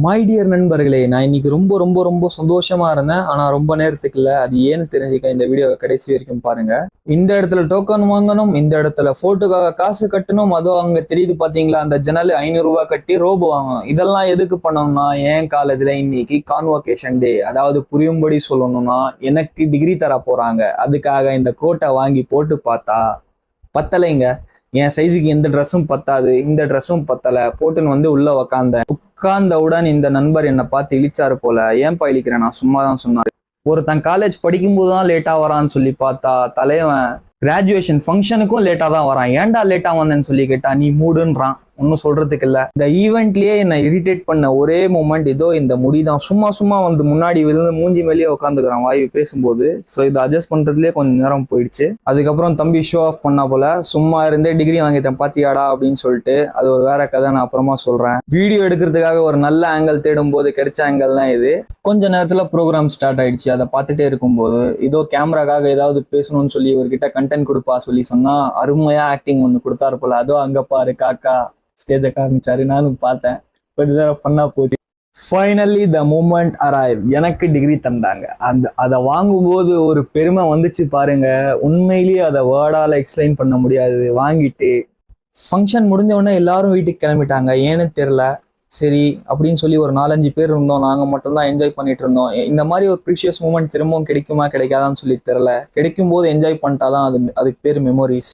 My dear நண்பர்களே, நான் இன்னைக்கு ரொம்ப ரொம்ப ரொம்ப சந்தோஷமா இருந்தேன். ஆனா ரொம்ப நேரத்துக்கு இல்ல. அது ஏன்னு தெரிஞ்சுக்க இந்த வீடியோவை கடைசி வரைக்கும் பாருங்க. இந்த இடத்துல டோக்கன் வாங்கணும், இந்த இடத்துல போட்டோக்காக காசு கட்டணும், அதோ அங்க தெரியுது பாத்தீங்களா அந்த ஜன்னல் 500 ரூபாய் கட்டி ரோபோ வாங்கணும். இதெல்லாம் எதுக்கு பண்ணணும்னா, என் காலேஜ்ல இன்னைக்கு கான்வொகேஷன் டே. அதாவது புரியும்படி சொல்லணும்னா எனக்கு டிகிரி தர போறாங்க. அதுக்காக இந்த கோட்டை வாங்கி போட்டு பார்த்தா பத்தலைங்க. என் சைஸுக்கு எந்த ட்ரெஸ்ஸும் பத்தாது, இந்த ட்ரெஸ்ஸும் பத்தல. போட்டுன்னு வந்து உள்ள உட்கார்ந்தவுடன் இந்த நண்பர் என்னை பார்த்து இழிச்சாரு போல. ஏன்பா இழிக்கிறேன், நான் சும்மா தான் சொன்னாரு. ஒருத்தன் காலேஜ் படிக்கும்போது தான் லேட்டா வரான்னு சொல்லி பார்த்தா தலைவன் கிராஜுவேஷன் ஃபங்க்ஷனுக்கும் லேட்டா தான் வரான். ஏன்டா லேட்டா வந்தேன்னு சொல்லி கேட்டா நீ மூடுன்றான். ஒன்றும் சொல்றதுக்கு இல்லை. இந்த ஈவெண்ட்லயே என்னை இரிட்டேட் பண்ண ஒரே மூமெண்ட் இதோ இந்த முடிதான். சும்மா சும்மா வந்து முன்னாடி விழுந்து மூஞ்சி மேலேயே உட்காந்துக்கிறான் வாய் பேசும்போது. ஸோ இதை அட்ஜஸ்ட் பண்றதுலேயே கொஞ்சம் நேரம் போயிடுச்சு. அதுக்கப்புறம் தம்பி ஷோ ஆஃப் பண்ணா போல, சும்மா இருந்தே டிகிரி வாங்கிட்டேன் பாத்தியாடா அப்படின்னு சொல்லிட்டு. அது ஒரு வேற கதை, நான் அப்புறமா சொல்றேன். வீடியோ எடுக்கிறதுக்காக ஒரு நல்ல ஆங்கிள் தேடும் போது கிடைச்ச ஆங்கிள் தான் இது. கொஞ்ச நேரத்துல ப்ரோக்ராம் ஸ்டார்ட் ஆயிடுச்சு. அதை பார்த்துட்டே இருக்கும்போது இதோ கேமராக்காக ஏதாவது பேசணும்னு சொல்லி இவர்கிட்ட கண்டென்ட் கொடுப்பா சொல்லி சொன்னா அருமையா ஆக்டிங் ஒன்று கொடுத்தாரு போல. அதோ அங்க பாரு காக்கா ஸ்டேஜை காமிச்சாரு, நானும் பார்த்தேன். கொஞ்ச நேரம் ஃபன்னா போச்சு. Finally the moment arrive. எனக்கு டிகிரி தந்தாங்க. அதை வாங்கும்போது ஒரு பெருமை வந்துச்சு பாருங்க. உண்மையிலேயே அதை வேர்டால எக்ஸ்பிளைன் பண்ண முடியாது. வாங்கிட்டு ஃபங்க்ஷன் முடிஞ்ச உடனே எல்லாரும் வீட்டுக்கு கிளம்பிட்டாங்க. ஏன்னு தெரியல. சரி அப்படின்னு சொல்லி ஒரு 4-5 பேர் இருந்தோம். நாங்கள் மட்டும்தான் என்ஜாய் பண்ணிட்டு இருந்தோம். இந்த மாதிரி ஒரு ப்ரீஷியஸ் மூமெண்ட் திரும்பவும் கிடைக்குமா கிடைக்காதான்னு சொல்லி தெரியல. கிடைக்கும் போது என்ஜாய் பண்ணிட்டாதான் அதுக்கு பேர் மெமோரிஸ்.